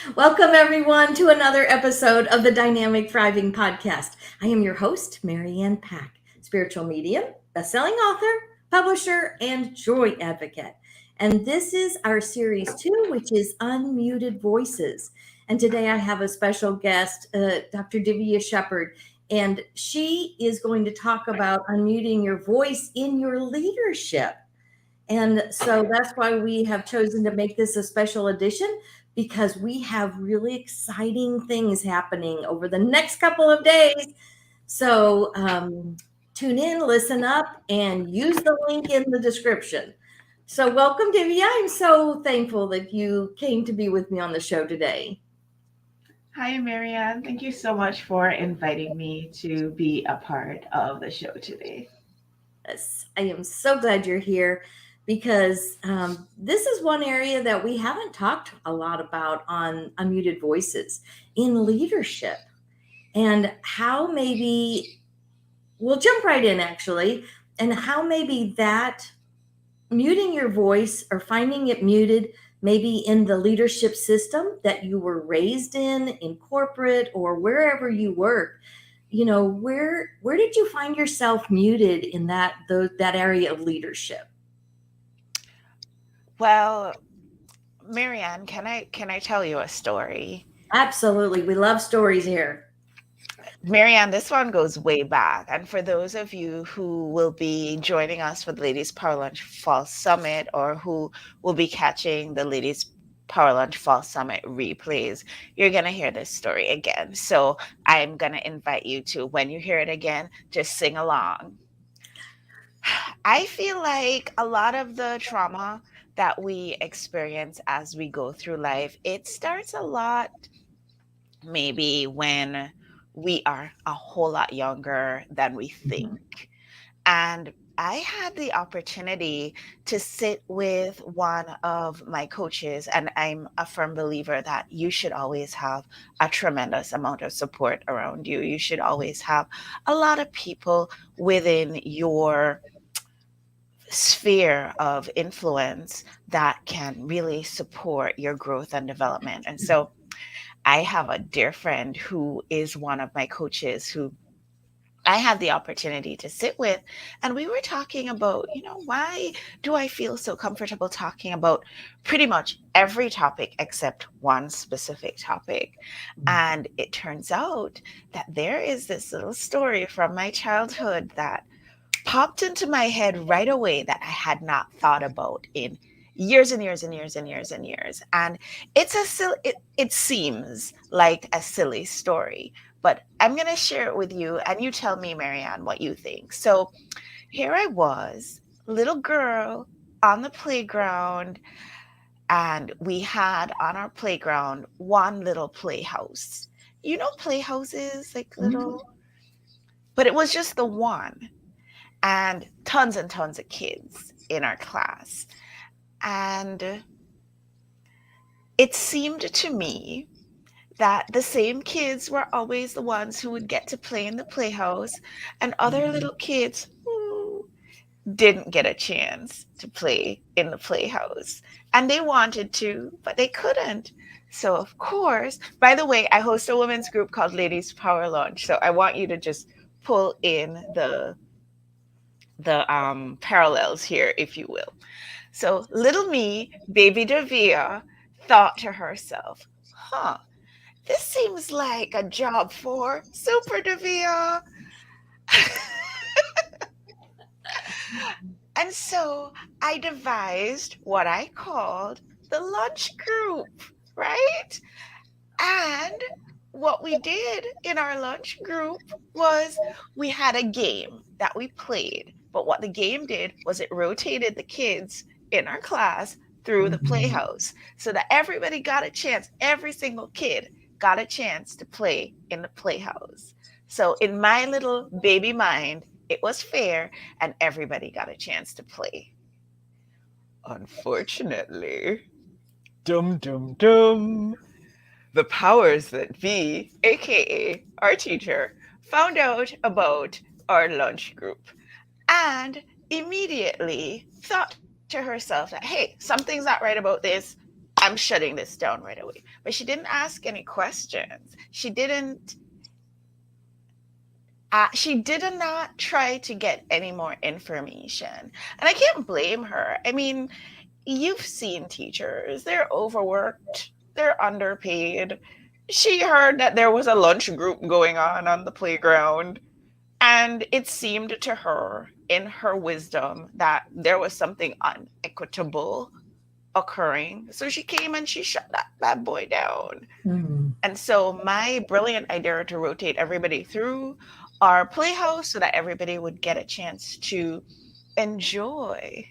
Welcome, everyone, to another episode of the Dynamic Thriving podcast. I am your host, Marianne Pack, spiritual medium, best-selling author, publisher, and joy advocate. And this is our series 2, which is Unmuted Voices. And today I have a special guest, Dr. Davia Shepherd, and she is going to talk about unmuting your voice in your leadership. And so that's why we have chosen to make this a special edition, because we have really exciting things happening over the next couple of days. So tune in, listen up, and use the link in the description. So welcome, Davia. I'm so thankful that you came to be with me on the show today. Hi, Marianne. Thank you so much for inviting me to be a part of the show today. Yes, I am so glad you're here, because this is one area that we haven't talked a lot about on Unmuted Voices in leadership, and how maybe we'll jump right in actually, and how maybe that muting your voice or finding it muted maybe in the leadership system that you were raised in corporate or wherever you work. Where did you find yourself muted in that area of leadership? Well, Marianne, can I tell you a story? Absolutely, we love stories here. Marianne, this one goes way back. And for those of you who will be joining us for the Ladies Power Lunch Fall Summit, or who will be catching the Ladies Power Lunch Fall Summit replays, you're going to hear this story again. So I'm going to invite you to, when you hear it again, just sing along. I feel like a lot of the trauma that we experience as we go through life, it starts a lot maybe when we are a whole lot younger than we think. And I had the opportunity to sit with one of my coaches, and I'm a firm believer that you should always have a tremendous amount of support around you. You should always have a lot of people within your sphere of influence that can really support your growth and development. And so I have a dear friend who is one of my coaches who I had the opportunity to sit with, and we were talking about, why do I feel so comfortable talking about pretty much every topic except one specific topic? And it turns out that there is this little story from my childhood that popped into my head right away that I had not thought about in years and years and years and years and years. And it seems like a silly story, but I'm going to share it with you, and you tell me, Marianne, what you think. So here I was, little girl on the playground, and we had on our playground one little playhouse. Playhouses, like little, but it was just the one, and tons of kids in our class. And it seemed to me that the same kids were always the ones who would get to play in the playhouse, and other little kids who didn't get a chance to play in the playhouse. And they wanted to, but they couldn't. So, of course, by the way, I host a women's group called Ladies Power Lunch. So I want you to just pull in the parallels here, if you will. So little me, baby Davia, thought to herself, this seems like a job for Super Davia. And so I devised what I called the lunch group, right? And what we did in our lunch group was we had a game that we played. But what the game did was it rotated the kids in our class through the playhouse so that everybody got a chance. Every single kid got a chance to play in the playhouse. So in my little baby mind, it was fair and everybody got a chance to play. Unfortunately, dum dum dum, the powers that be, aka our teacher, found out about our lunch group and immediately thought to herself that, hey, something's not right about this. I'm shutting this down right away. But she didn't ask any questions. She did not try to get any more information. And I can't blame her. I mean, you've seen teachers, they're overworked, they're underpaid. She heard that there was a lunch group going on the playground, and it seemed to her, in her wisdom, that there was something unequitable occurring. So she came and she shut that bad boy down. Mm. And so my brilliant idea to rotate everybody through our playhouse so that everybody would get a chance to enjoy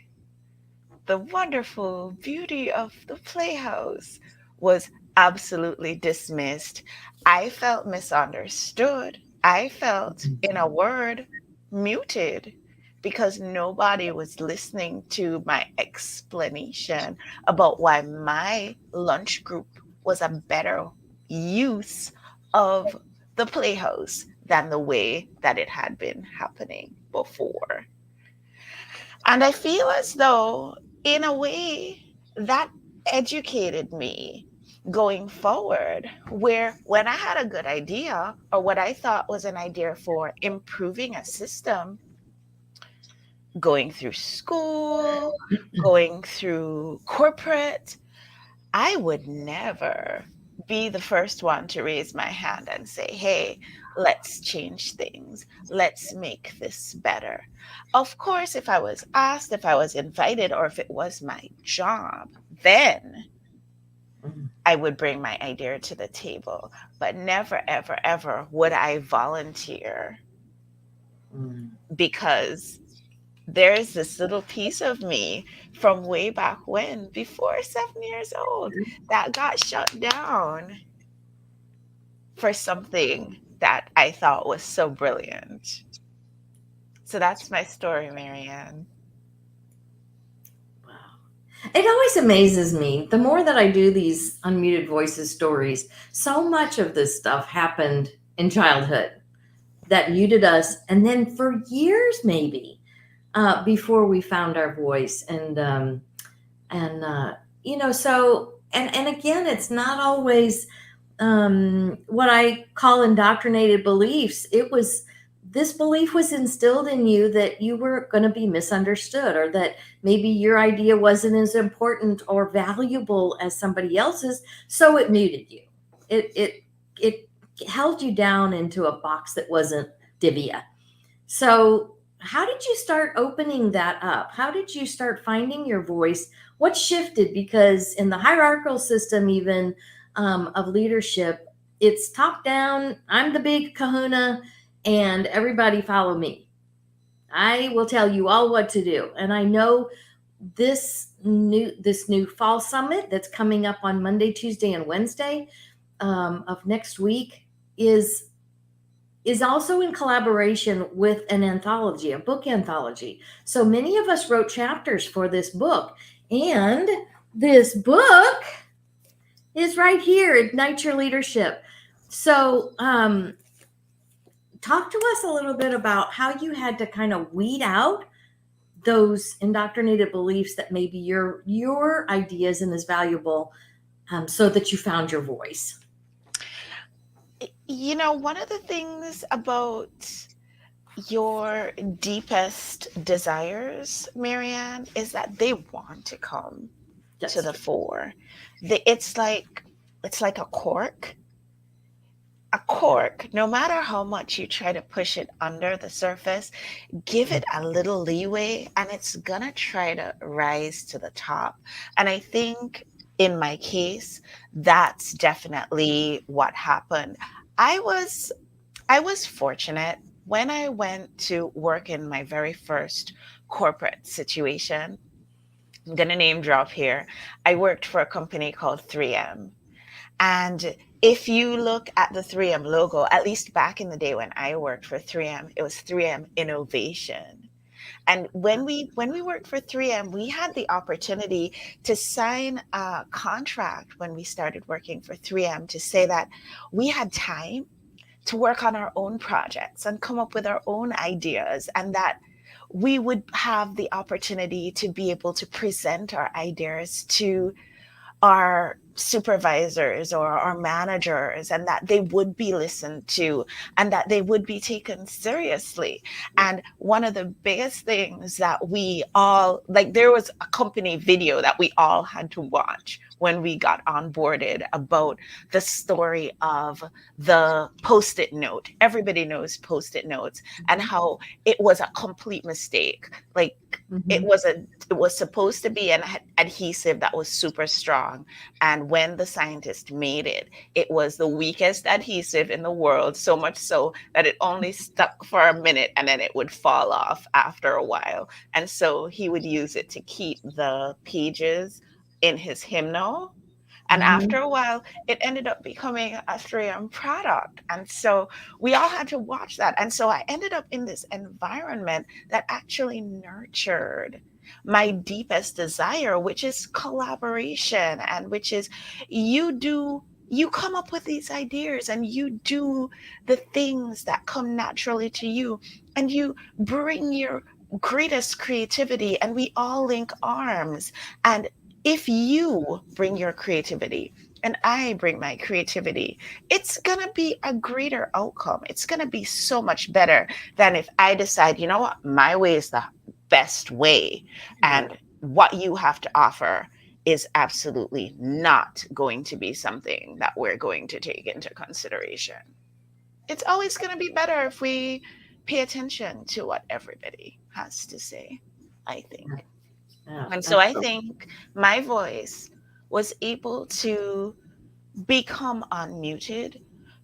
the wonderful beauty of the playhouse was absolutely dismissed. I felt misunderstood. I felt, in a word, muted because nobody was listening to my explanation about why my lunch group was a better use of the playhouse than the way that it had been happening before. And I feel as though, in a way, that educated me going forward, where when I had a good idea or what I thought was an idea for improving a system, going through school, going through corporate, I would never be the first one to raise my hand and say, hey, let's change things. Let's make this better. Of course, if I was asked, if I was invited, or if it was my job, then I would bring my idea to the table. But never, ever, ever would I volunteer, because there's this little piece of me from way back when, before 7 years old, that got shut down for something that I thought was so brilliant. So that's my story, Marianne. Wow. It always amazes me. The more that I do these unmuted voices stories, so much of this stuff happened in childhood that muted us. And then for years, maybe, before we found our voice. And again, it's not always what I call indoctrinated beliefs. This belief was instilled in you that you were going to be misunderstood, or that maybe your idea wasn't as important or valuable as somebody else's, so it muted you. It held you down into a box that wasn't Davia. So how did you start opening that up? How did you start finding your voice? What shifted? Because in the hierarchical system, even of leadership, it's top down. I'm the big kahuna, and everybody follow me. I will tell you all what to do. And I know this new fall summit that's coming up on Monday, Tuesday, and Wednesday of next week is also in collaboration with an anthology, a book anthology. So many of us wrote chapters for this book, and this book is right here, Ignite Your Leadership. So talk to us a little bit about how you had to kind of weed out those indoctrinated beliefs that maybe your idea isn't as valuable, so that you found your voice. You know, one of the things about your deepest desires, Marianne, is that they want to come to the fore. It's like a cork. A cork, no matter how much you try to push it under the surface, give it a little leeway and it's gonna try to rise to the top. And I think in my case, that's definitely what happened. I was fortunate when I went to work in my very first corporate situation. I'm gonna name drop here. I worked for a company called 3M. And if you look at the 3M logo, at least back in the day when I worked for 3M, it was 3M Innovation. And when we worked for 3M, we had the opportunity to sign a contract when we started working for 3M to say that we had time to work on our own projects and come up with our own ideas, and that we would have the opportunity to be able to present our ideas to our supervisors or our managers, and that they would be listened to and that they would be taken seriously. And one of the biggest things that we all like, there was a company video that we all had to watch when we got onboarded about the story of the post-it note. Everybody knows post-it notes, and how it was a complete mistake. Like, it Mhm. was a it was supposed to be an adhesive that was super strong, and when the scientist made it, it was the weakest adhesive in the world, so much so that it only stuck for a minute and then it would fall off after a while. And so he would use it to keep the pages in his hymnal, and after Mhm. a while, it ended up becoming a 3M product. And so we all had to watch that. And so I ended up in this environment that actually nurtured my deepest desire, which is collaboration, and which is, you come up with these ideas and you do the things that come naturally to you, and you bring your greatest creativity, and we all link arms. And if you bring your creativity and I bring my creativity, it's going to be a greater outcome. It's going to be so much better than if I decide, you know what, my way is the best way. Right. And what you have to offer is absolutely not going to be something that we're going to take into consideration. It's always going to be better if we pay attention to what everybody has to say, I think. Yeah, And so I absolutely. think my voice was able to become unmuted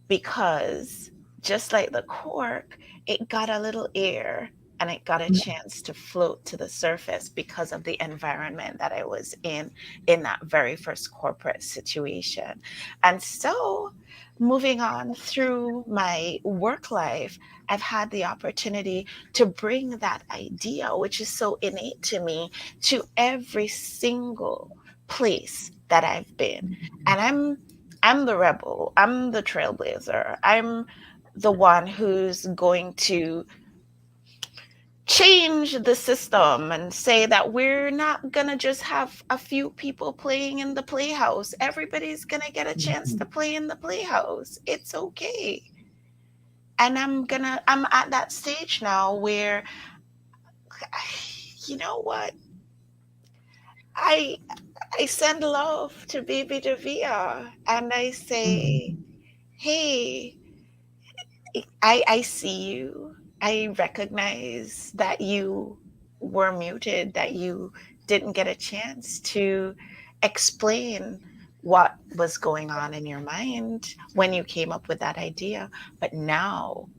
because, just like the cork, it got a little air and it got a chance to float to the surface because of the environment that I was in that very first corporate situation. And so, moving on through my work life, I've had the opportunity to bring that idea, which is so innate to me, to every single place that I've been. And I'm the rebel. I'm the trailblazer. I'm the one who's going to change the system and say that we're not going to just have a few people playing in the playhouse. Everybody's going to get a chance to Mhm. play in the playhouse. It's okay. And I'm at that stage now where, you know what? I I send love to baby Davia and I say, Mhm. hey, I see you. I recognize that you were muted, that you didn't get a chance to explain what was going on in your mind when you came up with that idea. But now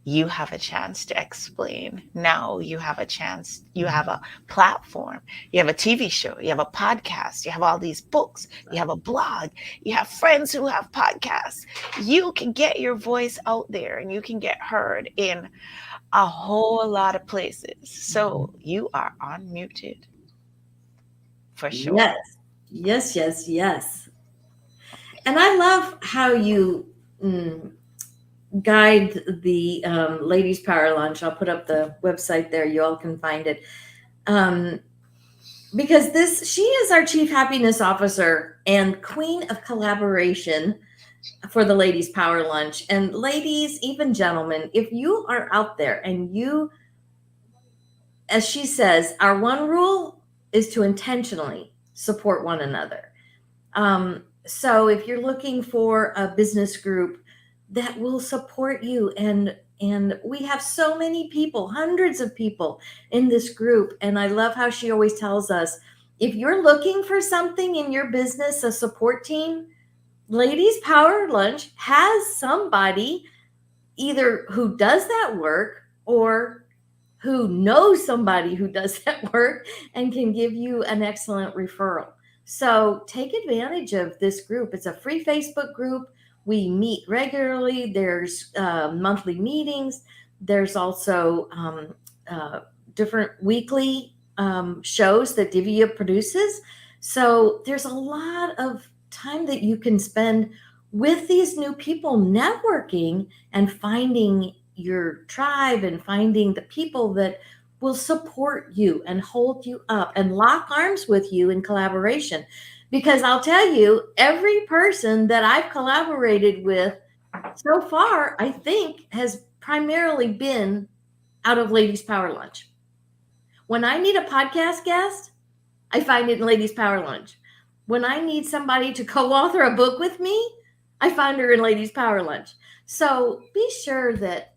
you have a chance to explain. Now you have a chance, you have a platform, you have a TV show, you have a podcast, you have all these books, you have a blog, you have friends who have podcasts. You can get your voice out there and you can get heard in a whole lot of places. So you are unmuted for Yes, sure. yes, yes, yes. And I love how you mm, guide the Ladies Power Lunch. I'll put up the website there. You all can find it. Um, because she is our chief happiness officer and queen of collaboration for the Ladies Power Lunch. And ladies, even gentlemen, if you are out there and you, as she says, our one rule is to intentionally support one another. So if you're looking for a business group that will support you, and we have so many people, hundreds of people in this group, and I love how she always tells us, if you're looking for something in your business, a support team, Ladies Power Lunch has somebody either who does that work or who knows somebody who does that work and can give you an excellent referral. So take advantage of this group. It's a free Facebook group. We meet regularly. There's monthly meetings. There's also uh, different weekly shows that Divya produces. So there's a lot of time that you can spend with these new people networking and finding your tribe and finding the people that will support you and hold you up and lock arms with you in collaboration. Because I'll tell you, every person that I've collaborated with so far, I think, has primarily been out of Ladies Power Lunch. When I need a podcast guest, I find it in Ladies Power Lunch. When I need somebody to co-author a book with me, I find her in Ladies Power Lunch. So be sure that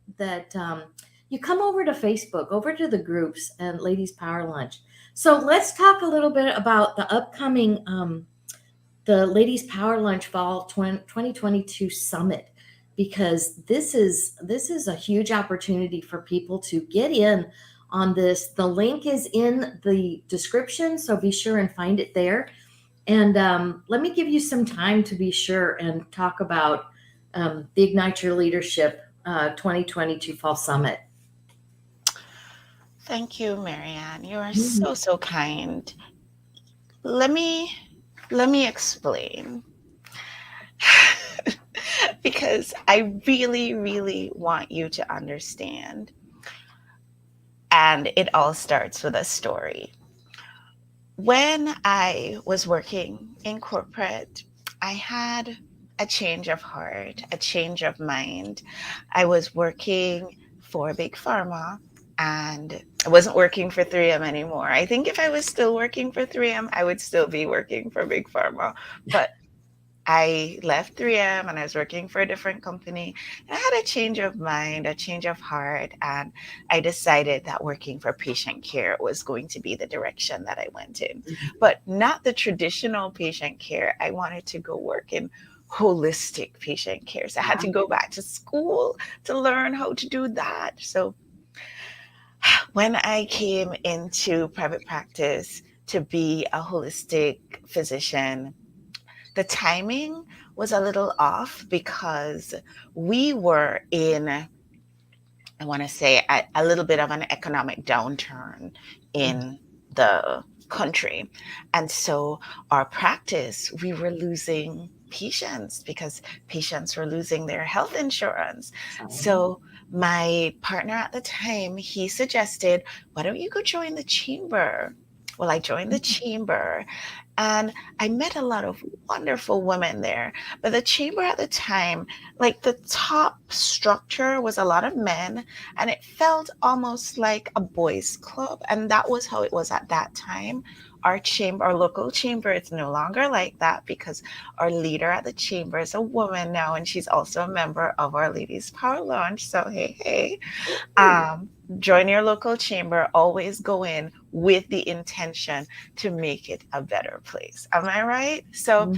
you come over to Facebook, over to the groups and Ladies Power Lunch. So let's talk a little bit about the upcoming the Ladies Power Lunch Fall 2022 Summit, because this is a huge opportunity for people to get in on this. The link is in the description, so be sure and find it there. And let me give you some time to be sure and talk about the Ignite Your Leadership 2022 Fall Summit. Thank you, Marianne. You are so kind. Let me explain. Because I really want you to understand. And it all starts with a story. When I was working in corporate, I had a change of heart, a change of mind. I was working for Big Pharma, and I wasn't working for 3M anymore. I think if I was still working for 3M, I would still be working for Big Pharma. But I left 3M and I was working for a different company. And I had a change of mind, a change of heart, and I decided that working for patient care was going to be the direction that I went in. But not the traditional patient care. I wanted to go work in holistic patient care. So I had to go back to school to learn how to do that. So when I came into private practice to be a holistic physician, the timing was a little off because we were in, I want to say, a little bit of an economic downturn in the country. And so our practice, we were losing patients because patients were losing their health insurance. So my partner at the time, he suggested, why don't you go join the chamber? Well, I joined the chamber and I met a lot of wonderful women there. But the chamber at the time, like the top structure was a lot of men, and it felt almost like a boys' club. And that was how it was at that time. Our chamber, our local chamber, it's no longer like that because our leader at the chamber is a woman now, and she's also a member of our Ladies Power Lunch. So hey. Join your local chamber, always go in with the intention to make it a better place. Am I right? So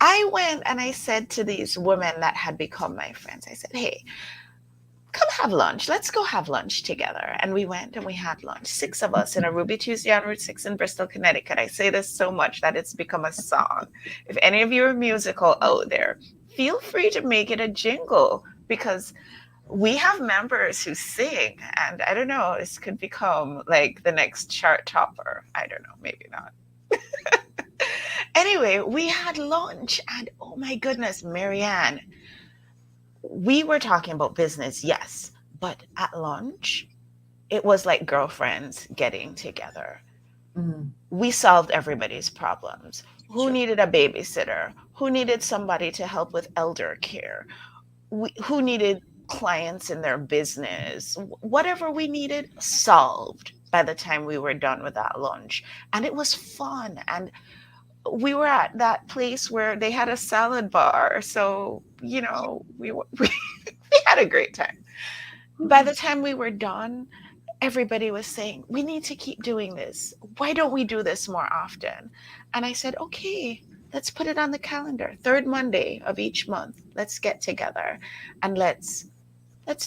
I went and I said to these women that had become my friends, I said, hey, come have lunch. Let's go have lunch together. And we went and we had lunch. 6 of us in a Ruby Tuesday on Route 6 in Bristol, Connecticut. I say this so much that it's become a song. If any of you are musical out there, feel free to make it a jingle, because we have members who sing, and I don't know, this could become like the next chart topper. I don't know, maybe not. Anyway, we had lunch, and oh my goodness, Marianne, we were talking about business, yes, but at lunch, it was like girlfriends getting together. We solved everybody's problems. Who needed a babysitter? Who needed somebody to help with elder care? Who needed clients in their business? Whatever we needed, solved by the time we were done with that lunch. And it was fun. And we were at that place where they had a salad bar. So, you know, we had a great time. By the time we were done, everybody was saying, we need to keep doing this. Why don't we do this more often? And I said, okay, let's put it on the calendar. 3rd Monday of each month, let's get together and let's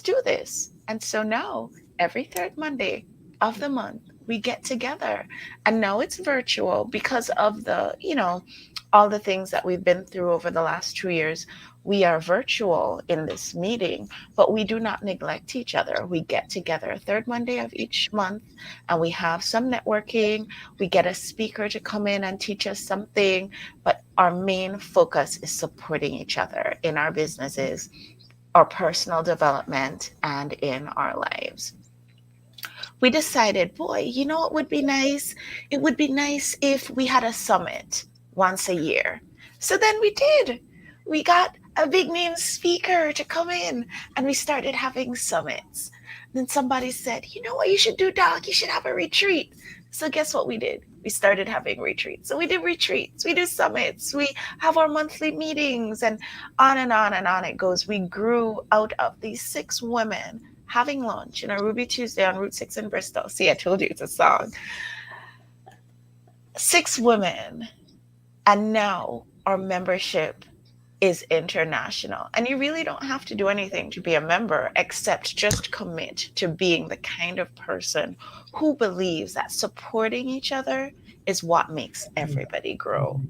do this. And so now every 3rd Monday of the month, we get together. And now it's virtual because of the, you know, all the things that we've been through over the last 2 years. We are virtual in this meeting, but we do not neglect each other. We get together 3rd Monday of each month, and we have some networking. We get a speaker to come in and teach us something, but our main focus is supporting each other in our businesses, our personal development, and in our lives. We decided, boy, you know what would be nice? It would be nice if we had a summit once a year. So then we did. We got a big name speaker to come in and we started having summits. Then somebody said, you know what you should do, Doc? You should have a retreat. So guess what we did? We started having retreats. So we did retreats, we do summits, we have our monthly meetings, and on and on and on it goes. We grew out of these 6 women having lunch in a Ruby Tuesday on Route 6 in Bristol. See, I told you it's a song. 6 women, and now our membership is international. And you really don't have to do anything to be a member except just commit to being the kind of person who believes that supporting each other is what makes everybody grow.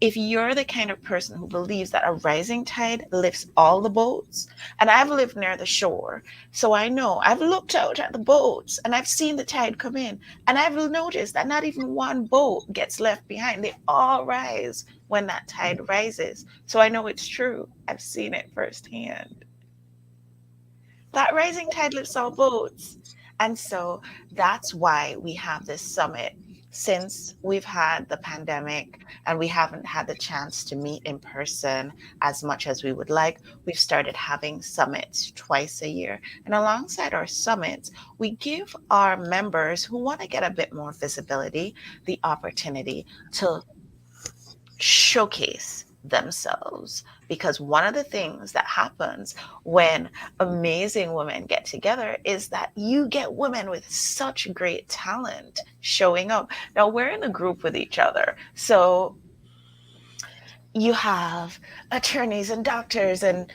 If you're the kind of person who believes that a rising tide lifts all the boats, and I've lived near the shore, so I know I've looked out at the boats and I've seen the tide come in, and I've noticed that not even one boat gets left behind. They all rise when that tide rises. So I know it's true. I've seen it firsthand. That rising tide lifts all boats. And so that's why we have this summit. Since we've had the pandemic and we haven't had the chance to meet in person as much as we would like, we've started having summits twice a year. And alongside our summits, we give our members who want to get a bit more visibility the opportunity to showcase themselves, because one of the things that happens when amazing women get together is that you get women with such great talent showing up. Now we're in a group with each other, so you have attorneys and doctors and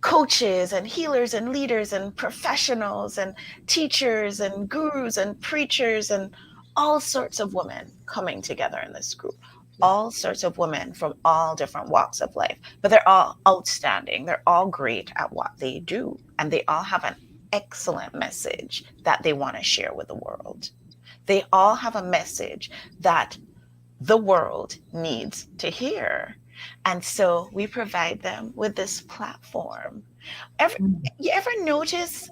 coaches and healers and leaders and professionals and teachers and gurus and preachers and all sorts of women coming together in this group. All sorts of women from all different walks of life, but they're all outstanding. They're all great at what they do, and they all have an excellent message that they want to share with the world. They all have a message that the world needs to hear. And so we provide them with this platform. You ever notice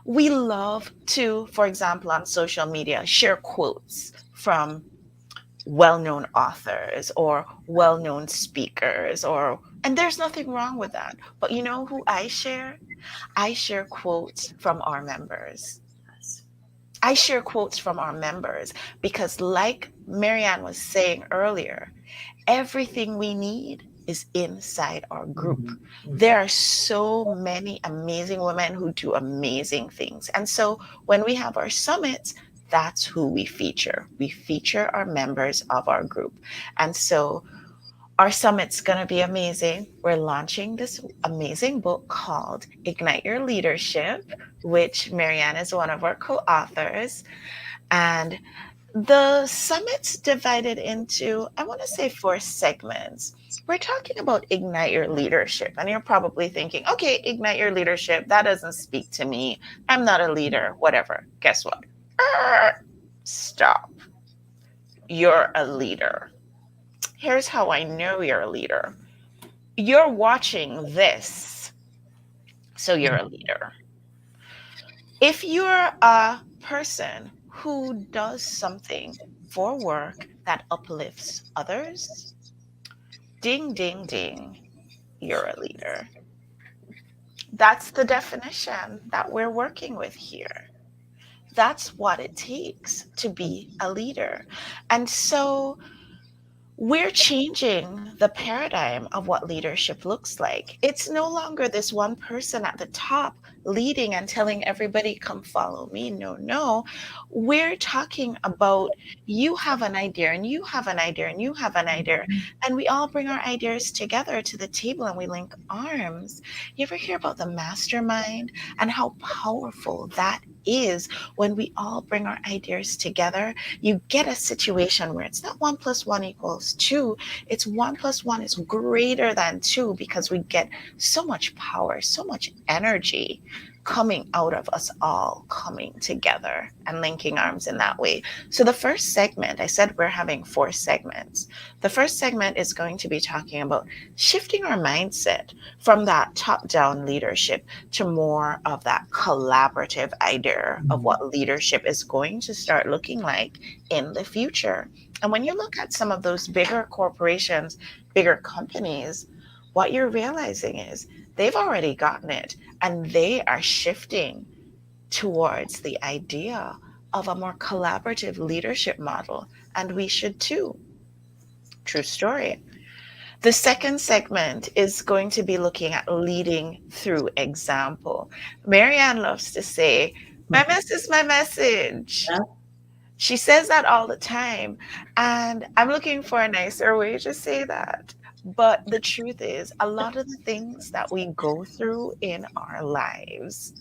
we love to, for example, on social media, share quotes from well-known authors or well-known speakers, and there's nothing wrong with that. But you know who I share? I share quotes from our members. I share quotes from our members because, like Marianne was saying earlier, everything we need is inside our group. There are so many amazing women who do amazing things. And so when we have our summits, that's who we feature. We feature our members of our group. And so our summit's going to be amazing. We're launching this amazing book called Ignite Your Leadership, which Marianne is one of our co-authors. And the summit's divided into, I want to say, 4 segments. We're talking about Ignite Your Leadership. And you're probably thinking, okay, Ignite Your Leadership, that doesn't speak to me. I'm not a leader, whatever. Guess what? Stop. You're a leader. Here's how I know you're a leader. You're watching this, so you're a leader. If you're a person who does something for work that uplifts others, ding, ding, ding, you're a leader. That's the definition that we're working with here. That's what it takes to be a leader. And so we're changing the paradigm of what leadership looks like. It's no longer this one person at the top leading and telling everybody, come follow me. No. We're talking about you have an idea and you have an idea and you have an idea. And we all bring our ideas together to the table and we link arms. You ever hear about the mastermind and how powerful that is when we all bring our ideas together? You get a situation where it's not 1 + 1 = 2. It's 1 + 1 is greater than 2 because we get so much power, so much energy coming out of us all coming together and linking arms in that way. So the first segment, I said we're having 4 segments. The first segment is going to be talking about shifting our mindset from that top-down leadership to more of that collaborative idea of what leadership is going to start looking like in the future. And when you look at some of those bigger corporations, bigger companies, what you're realizing is they've already gotten it and they are shifting towards the idea of a more collaborative leadership model. And we should too. True story. The second segment is going to be looking at leading through example. Marianne loves to say, my mess is my message. Yeah. She says that all the time. And I'm looking for a nicer way to say that. But the truth is, a lot of the things that we go through in our lives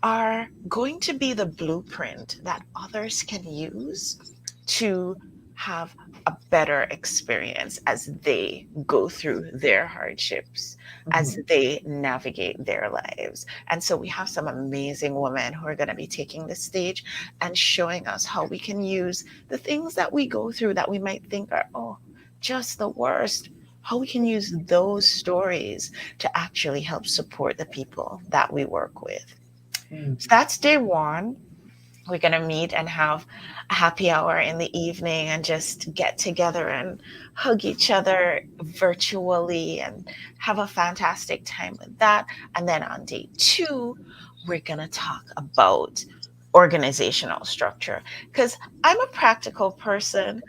are going to be the blueprint that others can use to have a better experience as they go through their hardships, as Mhm. they navigate their lives. And so we have some amazing women who are going to be taking the stage and showing us how we can use the things that we go through that we might think are, oh, just the worst, how we can use those stories to actually help support the people that we work with. Mm. So that's day one. We're going to meet and have a happy hour in the evening and just get together and hug each other virtually and have a fantastic time with that. And then on day two, we're going to talk about organizational structure because I'm a practical person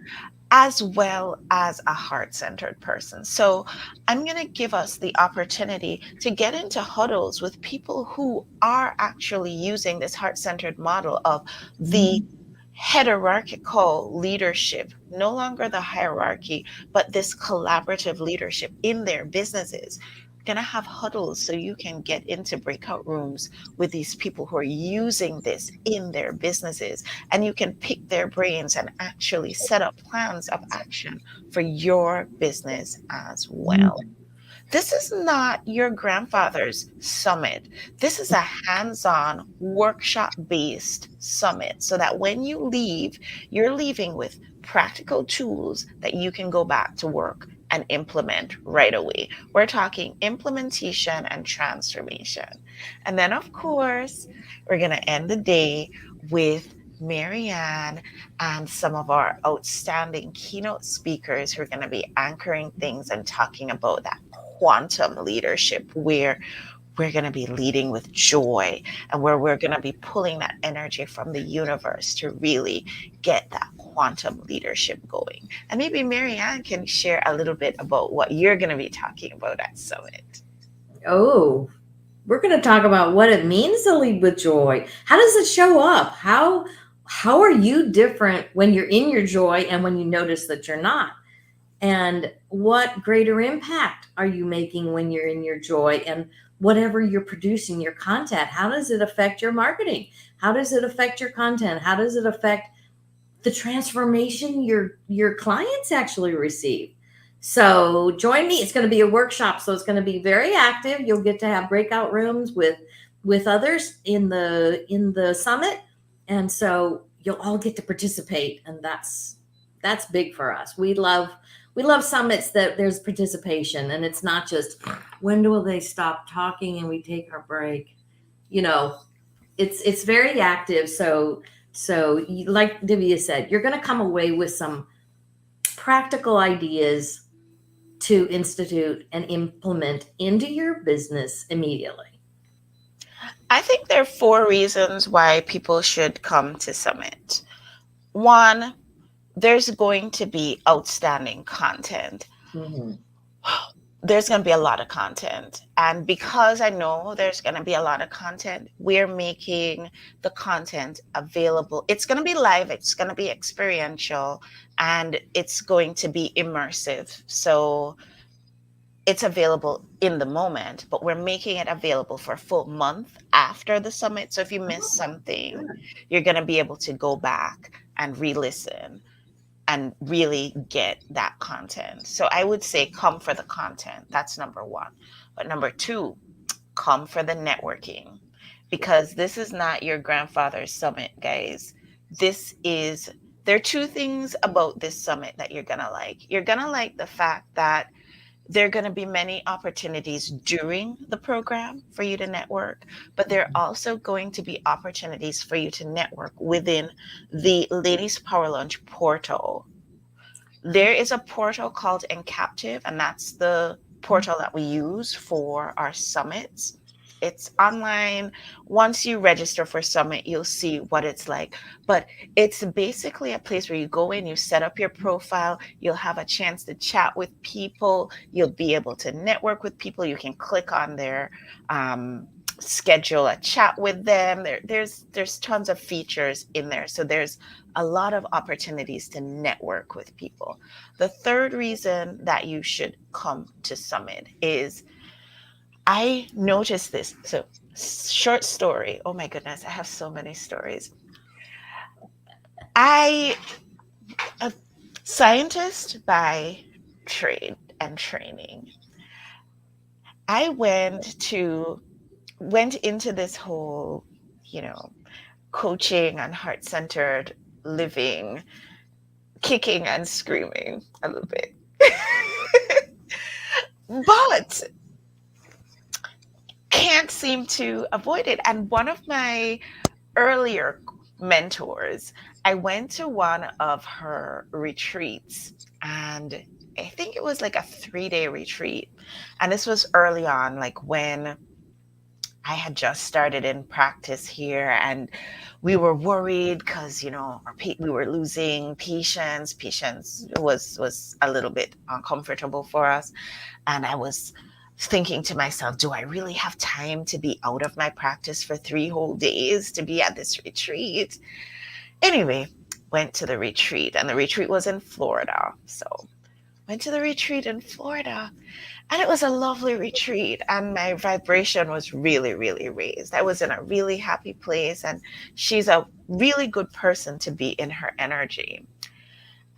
as well as a heart centered person. So I'm going to give us the opportunity to get into huddles with people who are actually using this heart centered model of the hierarchical leadership, no longer the hierarchy, but this collaborative leadership in their businesses. Going to have huddles so you can get into breakout rooms with these people who are using this in their businesses, and you can pick their brains and actually set up plans of action for your business as well. This is not your grandfather's summit. This is a hands on, workshop based summit so that when you leave, you're leaving with practical tools that you can go back to work and implement right away. We're talking implementation and transformation. And then, of course, we're going to end the day with Marianne and some of our outstanding keynote speakers who are going to be anchoring things and talking about that quantum leadership, where we're going to be leading with joy and where we're going to be pulling that energy from the universe to really get that quantum leadership going. And maybe Marianne can share a little bit about what you're going to be talking about at Summit. Oh, we're going to talk about what it means to lead with joy. How does it show up? How are you different when you're in your joy and when you notice that you're not? And what greater impact are you making when you're in your joy? And whatever you're producing, your content, how does it affect your marketing? How does it affect your content? How does it affect the transformation your clients actually receive? So join me. It's going to be a workshop, so it's going to be very active. You'll get to have breakout rooms with others in the summit, and so you'll all get to participate, and that's big for us. We love summits that there's participation, and it's not just when will they stop talking and we take our break. You know, it's very active. So like Divya said, you're going to come away with some practical ideas to institute and implement into your business immediately. I think there are 4 reasons why people should come to Summit. One, there's going to be outstanding content. Mm-hmm. There's going to be a lot of content. And because I know there's going to be a lot of content, we're making the content available. It's going to be live, it's going to be experiential, and it's going to be immersive. So it's available in the moment, but we're making it available for a full month after the summit. So if you miss something, you're going to be able to go back and re-listen and really get that content. So I would say come for the content. That's number one. But number two, come for the networking, because this is not your grandfather's summit, guys. There are 2 things about this summit that you're going to like. You're going to like the fact that there are going to be many opportunities during the program for you to network, but there are also going to be opportunities for you to network within the Ladies Power Lunch portal. There is a portal called Encaptive, and that's the portal that we use for our summits. It's online. Once you register for Summit, you'll see what it's like. But it's basically a place where you go in, you set up your profile, you'll have a chance to chat with people, you'll be able to network with people. You can click on their schedule a chat with them. There's tons of features in there. So there's a lot of opportunities to network with people. The third reason that you should come to Summit is I noticed this. So, short story. Oh my goodness, I have so many stories. A scientist by trade and training. I went into this whole, coaching and heart-centered living, kicking and screaming a little bit. But can't seem to avoid it. And one of my earlier mentors, I went to one of her retreats, and I think it was like a 3-day retreat. And this was early on, like when I had just started in practice here, and we were worried because we were losing patients. Patients was a little bit uncomfortable for us, and I was thinking to myself, do I really have time to be out of my practice for 3 whole days to be at this retreat? Anyway, went to the retreat, and the retreat was in Florida. So went to the retreat in Florida, and it was a lovely retreat, and my vibration was really, really raised. I was in a really happy place, and she's a really good person to be in her energy.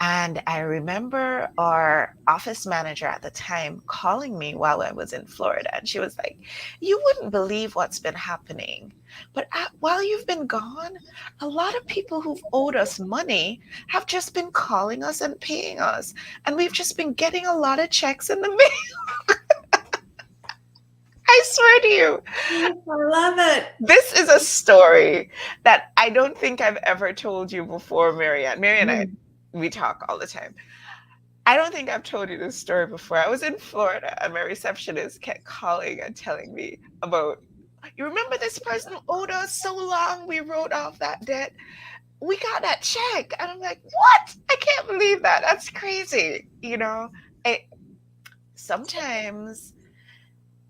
And I remember our office manager at the time calling me while I was in Florida. And she was like, you wouldn't believe what's been happening. But while you've been gone, a lot of people who've owed us money have just been calling us and paying us. And we've just been getting a lot of checks in the mail. I swear to you. I love it. This is a story that I don't think I've ever told you before, Marianne. Marianne and I, we talk all the time. I don't think I've told you this story before. I was in Florida, and my receptionist kept calling and telling me about, you remember this person who owed us so long? We wrote off that debt. We got that check. And I'm like, what? I can't believe that. That's crazy. Sometimes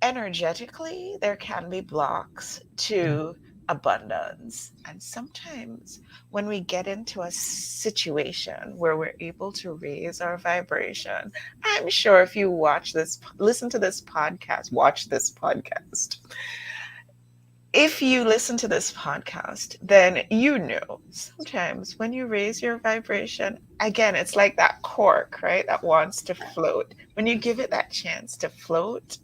energetically, there can be blocks to abundance. And sometimes when we get into a situation where we're able to raise our vibration, I'm sure if you listen to this podcast, if you listen to this podcast, then sometimes when you raise your vibration, again, it's like that cork, right? That wants to float. When you give it that chance to float,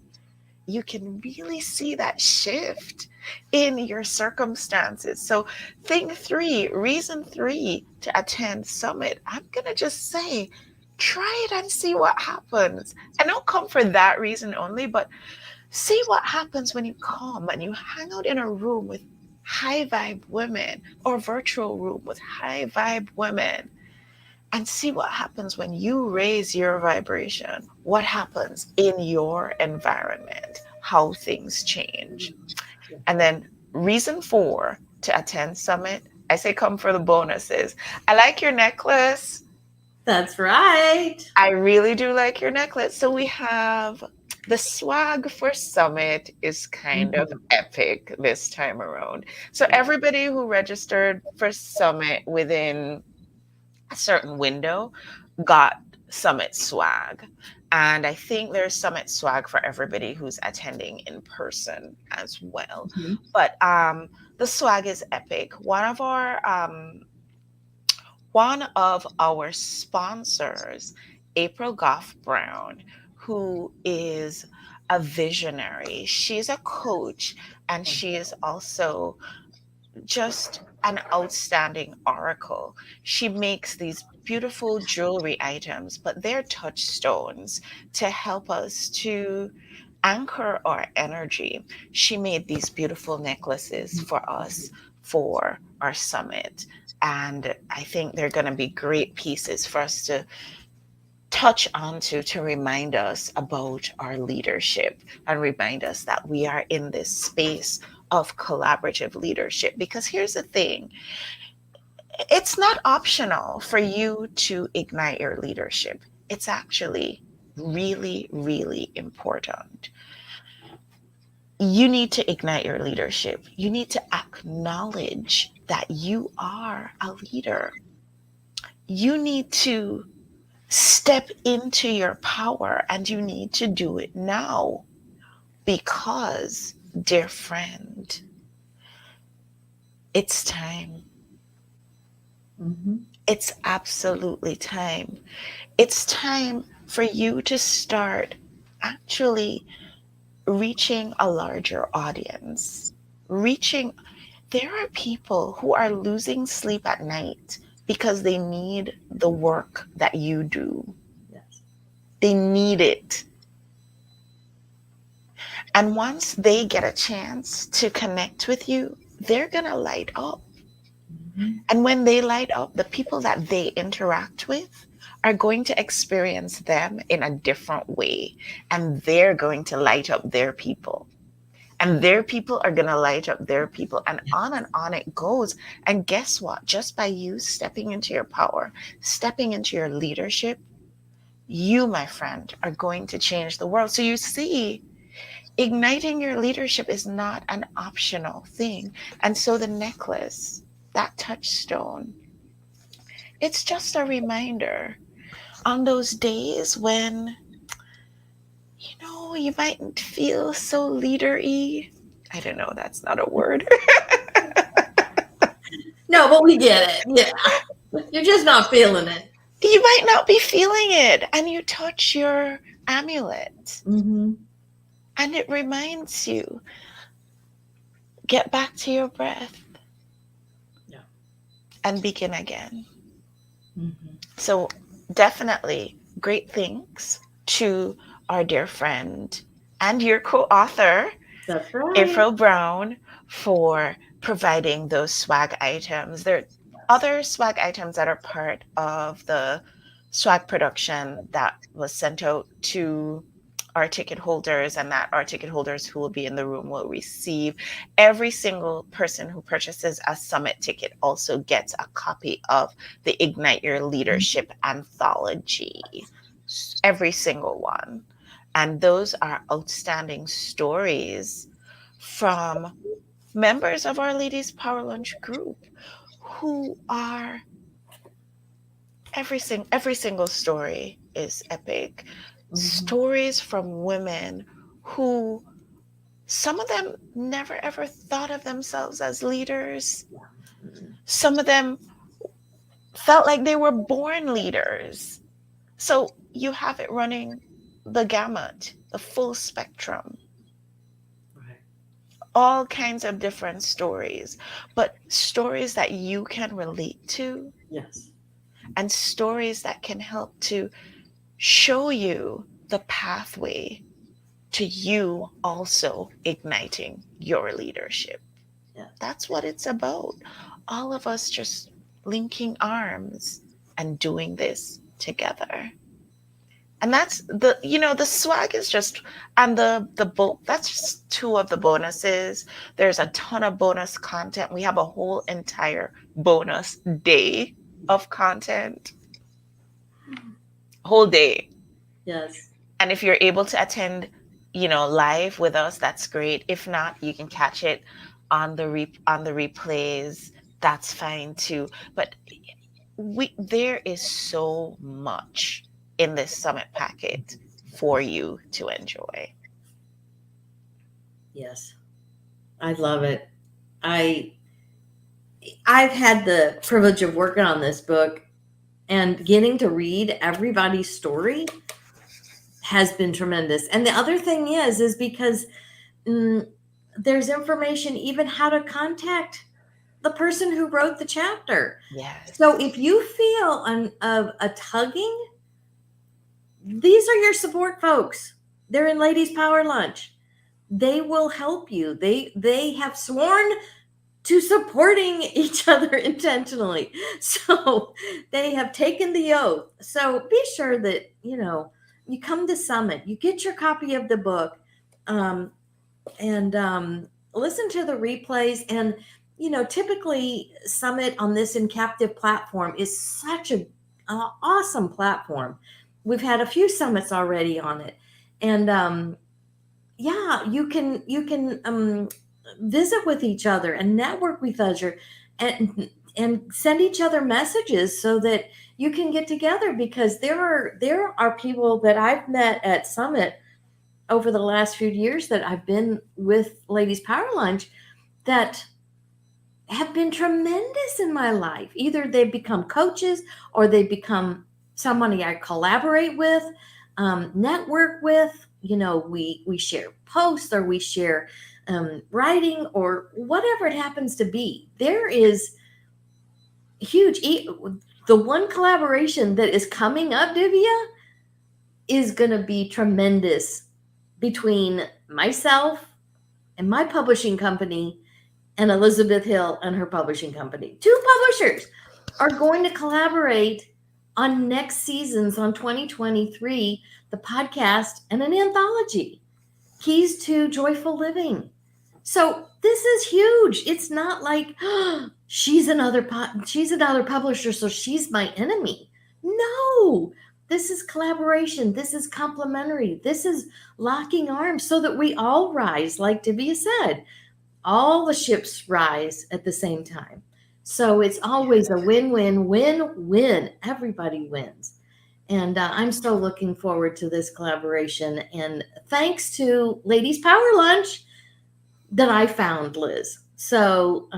you can really see that shift in your circumstances. So reason 3 to attend Summit, I'm going to just say, try it and see what happens. And don't come for that reason only, but see what happens when you come and you hang out in a room with high vibe women, or virtual room with high vibe women, and see what happens when you raise your vibration. What happens in your environment, how things change. And then reason 4 to attend Summit, I say come for the bonuses. I like your necklace. That's right. I really do like your necklace. So we have the swag for Summit is kind of epic this time around. So everybody who registered for Summit within a certain window got Summit swag. And I think there's Summit swag for everybody who's attending in person as well. But the swag is epic. One of our sponsors, April Goff Brown, who is a visionary. She's a coach, and she is also just an outstanding oracle. She makes these beautiful jewelry items, but they're touchstones to help us to anchor our energy. She made these beautiful necklaces for us for our summit. And I think they're going to be great pieces for us to touch on to remind us about our leadership and remind us that we are in this space of collaborative leadership. Because here's the thing, it's not optional for you to ignite your leadership. It's actually really, really important. You need to ignite your leadership. You need to acknowledge that you are a leader. You need to step into your power, and you need to do it now because, dear friend, it's time. Mm-hmm. It's absolutely time. It's time for you to start actually reaching a larger audience. There are people who are losing sleep at night because they need the work that you do. Yes. They need it. And once they get a chance to connect with you, they're going to light up. Mm-hmm. And when they light up, the people that they interact with are going to experience them in a different way. And they're going to light up their people. And their people are going to light up their people. And on it goes. And guess what? Just by you stepping into your power, stepping into your leadership, you, my friend, are going to change the world. So you see, igniting your leadership is not an optional thing. And so the necklace, that touchstone, it's just a reminder on those days when, you mightn't feel so leader-y. I don't know, that's not a word. No, but we get it. Yeah. You're just not feeling it. You might not be feeling it, and you touch your amulet, Mm-hmm. and it reminds you, get back to your breath. Yeah. And begin again. Mm-hmm. So definitely great thanks to our dear friend and your co-author, That's right. April Brown, for providing those swag items. There are other swag items that are part of the swag production that was sent out to our ticket holders, and that our ticket holders who will be in the room will receive. Every single person who purchases a summit ticket also gets a copy of the Ignite Your Leadership anthology. Every single one. And those are outstanding stories from members of Our Ladies Power Lunch group who are every single story is epic. Mm-hmm. Stories from women who, some of them never ever thought of themselves as leaders. Mm-hmm. Some of them felt like they were born leaders. So you have it running the gamut, the full spectrum. Right. All kinds of different stories, but stories that you can relate to. Yes. And stories that can help to show you the pathway to you also igniting your leadership. Yeah. That's what it's about. All of us just linking arms and doing this together. And that's the swag is just, and that's just two of the bonuses. There's a ton of bonus content. We have a whole entire bonus day of content. Whole day. Yes. And if you're able to attend, live with us, that's great. If not, you can catch it on the replays. That's fine too. But there is so much in this summit packet for you to enjoy. Yes. I love it. I've had the privilege of working on this book, and getting to read everybody's story has been tremendous. And the other thing is because there's information even how to contact the person who wrote the chapter. Yes. So if you feel a tugging, these are your support folks. They're in Ladies Power Lunch. They will help you. They have sworn to supporting each other intentionally. So they have taken the oath. So be sure that, you come to Summit, you get your copy of the book, um, and listen to the replays. And, typically Summit on this In Captive platform is such a awesome platform. We've had a few summits already on it. And yeah, you can visit with each other and network with other, and send each other messages so that you can get together, because there are people that I've met at Summit over the last few years that I've been with Ladies Power Lunch that have been tremendous in my life. Either they've become coaches or they become somebody I collaborate with, network with. We share posts, or we share writing, or whatever it happens to be. There is huge. The one collaboration that is coming up, Divya, is going to be tremendous between myself and my publishing company and Elizabeth Hill and her publishing company. Two publishers are going to collaborate on next seasons, on 2023, the podcast and an anthology, Keys to Joyful Living. So this is huge. It's not like she's another publisher, so she's my enemy. No, this is collaboration. This is complementary. This is locking arms so that we all rise, like Davia said. All the ships rise at the same time. So it's always a win-win-win-win. Everybody wins. And I'm so looking forward to this collaboration. And thanks to Ladies Power Lunch that I found Liz. So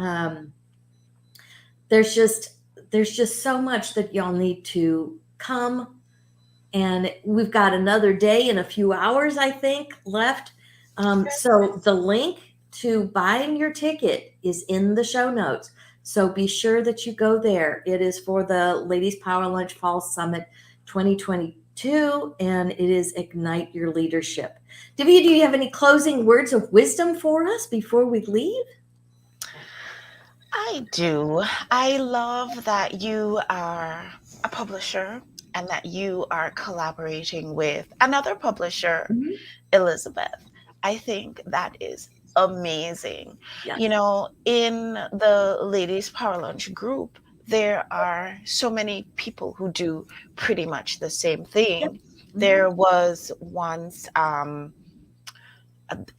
there's just so much that y'all need to come. And we've got another day and a few hours, I think, left. So the link to buying your ticket is in the show notes. So be sure that you go there. It is for the Ladies Power Lunch Fall Summit 2022, and it is Ignite Your Leadership. Davia, do you have any closing words of wisdom for us before we leave? I do. I love that you are a publisher and that you are collaborating with another publisher, Elizabeth. I think that is amazing. Yes. In the Ladies Power Lunch group, there are so many people who do pretty much the same thing. There was once, I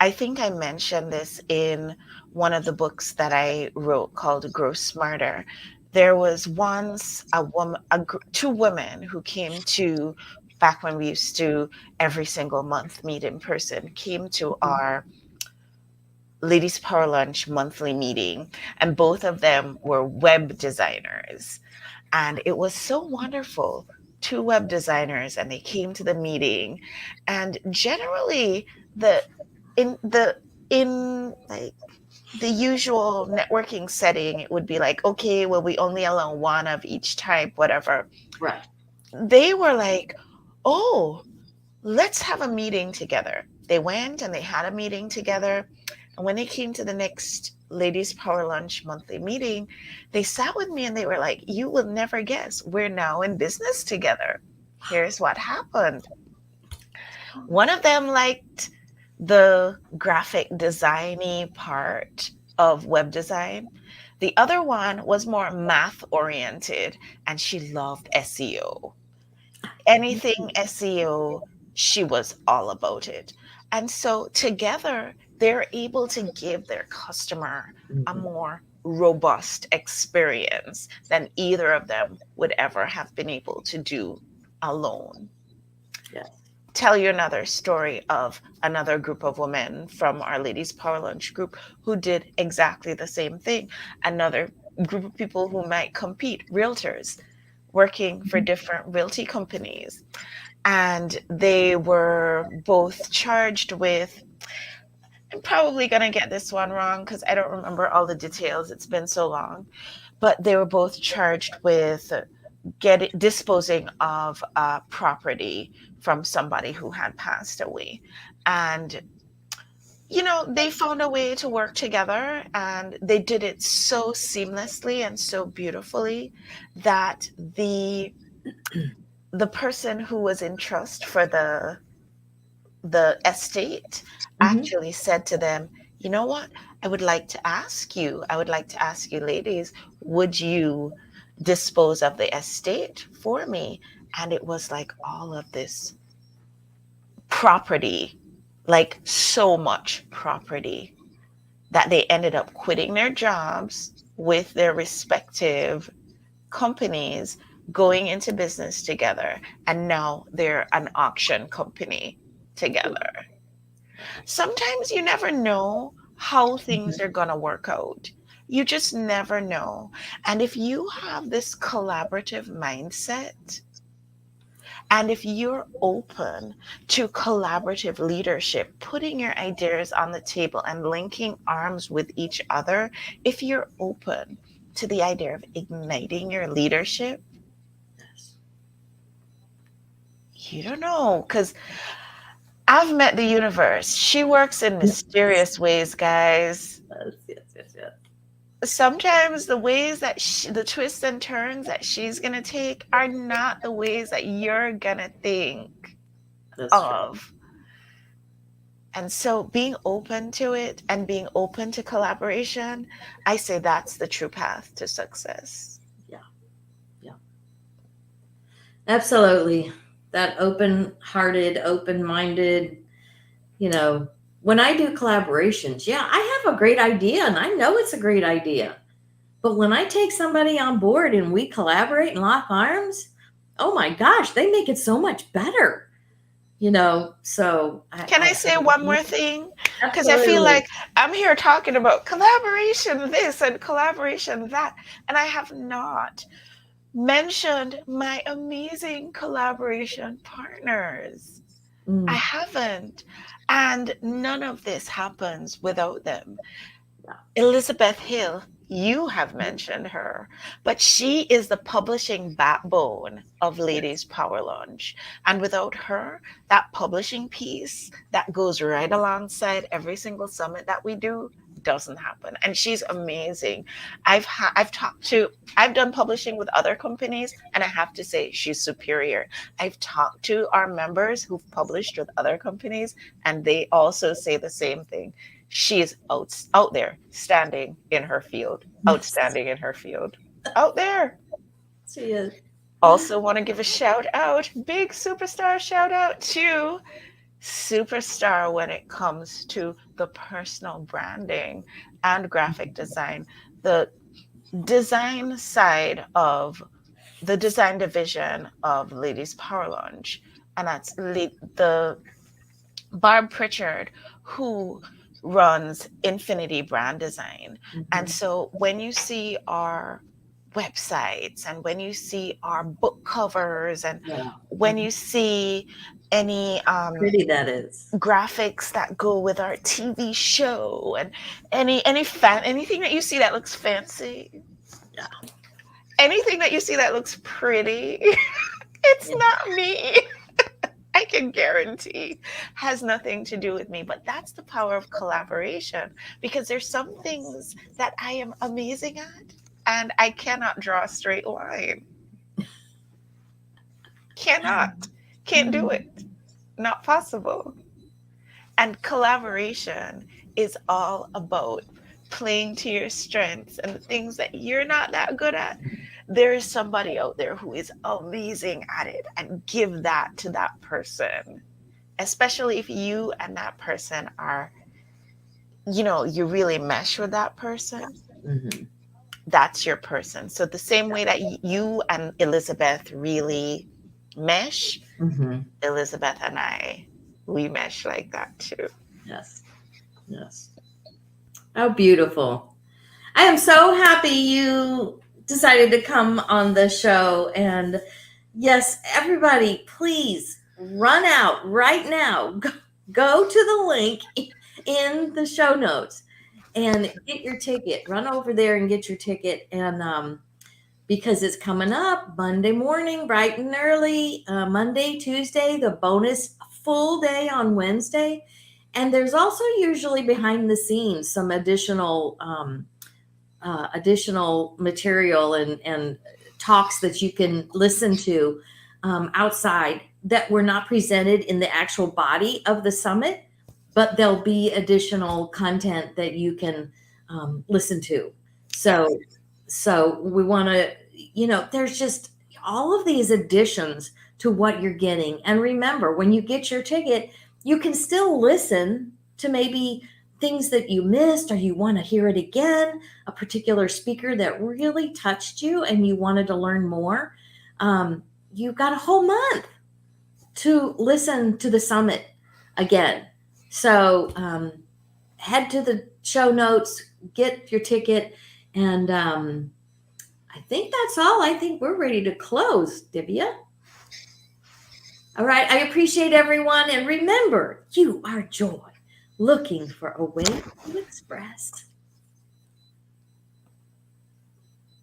think I mentioned this in one of the books that I wrote called Grow Smarter. There was once two women who came to, back when we used to every single month meet in person, came to our Ladies Power Lunch monthly meeting, and both of them were web designers. And it was so wonderful. Two web designers, and they came to the meeting. And generally, in like the usual networking setting, it would be like, okay, well, we only allow one of each type, whatever. Right. They were like, oh, let's have a meeting together. They went and they had a meeting together. And when they came to the next Ladies Power Lunch monthly meeting, they sat with me and they were like, you will never guess, we're now in business together. Here's what happened. One of them liked the graphic designy part of web design. The other one was more math oriented, and she loved SEO. Anything SEO, she was all about it. And so together, they're able to give their customer a more robust experience than either of them would ever have been able to do alone. Yes. Tell you another story of another group of women from our Ladies Power Lunch group who did exactly the same thing. Another group of people who might compete, realtors working for different realty companies. And they were both charged with, I'm probably going to get this one wrong because I don't remember all the details. It's been so long. But they were both charged with disposing of property from somebody who had passed away. And they found a way to work together, and they did it so seamlessly and so beautifully that the person who was in trust for the estate Mhm. actually said to them, you know what? I would like to ask you ladies, would you dispose of the estate for me? And it was like all of this property, like so much property, that they ended up quitting their jobs with their respective companies, going into business together, and now they're an auction company together. Sometimes you never know how things are going to work out. You just never know. And if you have this collaborative mindset, and if you're open to collaborative leadership, putting your ideas on the table and linking arms with each other, if you're open to the idea of igniting your leadership, you don't know. Because I've met the universe. She works in mysterious ways, guys. Yes. Sometimes the ways that the twists and turns that she's going to take are not the ways that you're going to think That's true. of. And so being open to it and being open to collaboration, I say that's the true path to success. Yeah. Absolutely. That open-hearted, open-minded, when I do collaborations, yeah, I have a great idea and I know it's a great idea. But when I take somebody on board and we collaborate and lock arms, oh my gosh, they make it so much better. So Can I say one more thing? Because I feel absolutely. like I'm here talking about collaboration this and collaboration that, and I have not mentioned my amazing collaboration partners. I Mm, haven't. And none of this happens without them. yeah. Elizabeth Hill, you have mentioned her, but she is the publishing backbone of Yes. Ladies Power Lunch. And without her, that publishing piece that goes right alongside every single summit that we do doesn't happen. And she's amazing. I've done publishing with other companies, and I have to say she's superior. I've talked to our members who've published with other companies, and they also say the same thing. She's out there, standing in her field, Yes. outstanding in her field, out there. She is. Also want to give a shout out, big superstar shout out to superstar when it comes to the personal branding and graphic design, the design side of the design division of Ladies Power Lunch. And that's the Barb Pritchard, who runs Infinity Brand Design. And Mhm. so when you see our websites and when you see our book covers and Yeah. when you see any Pretty that is. graphics that go with our TV show and anything that you see that looks fancy, Yeah. anything that you see that looks pretty, it's Yeah. not me. I can guarantee has nothing to do with me, but that's the power of collaboration, because there's some things that I am amazing at and I cannot draw a straight line. Cannot. Can't do it. Not possible. And collaboration is all about playing to your strengths and the things that you're not that good at. There is somebody out there who is amazing at it, and give that to that person, especially if you and that person are, you really mesh with that person. Mm-hmm. That's your person. So the same way that you and Elizabeth really mesh, Mm-hmm. Elizabeth and I, we mesh like that too. Yes. Yes. Oh, beautiful. I am so happy you decided to come on the show. And yes, everybody, please run out right now. Go to the link in the show notes and get your ticket. Run over there and get your ticket. And because it's coming up Monday morning, bright and early, Monday, Tuesday, the bonus full day on Wednesday. And there's also usually behind the scenes some additional material and talks that you can listen to outside that were not presented in the actual body of the summit, but there'll be additional content that you can listen to. So we want to, there's just all of these additions to what you're getting. And remember, when you get your ticket, you can still listen to maybe things that you missed, or you want to hear it again, a particular speaker that really touched you and you wanted to learn more. You've got a whole month to listen to the summit again. So head to the show notes, get your ticket, and I think that's all. I think we're ready to close, Davia. All right. I appreciate everyone. And remember, you are joy, looking for a way to express.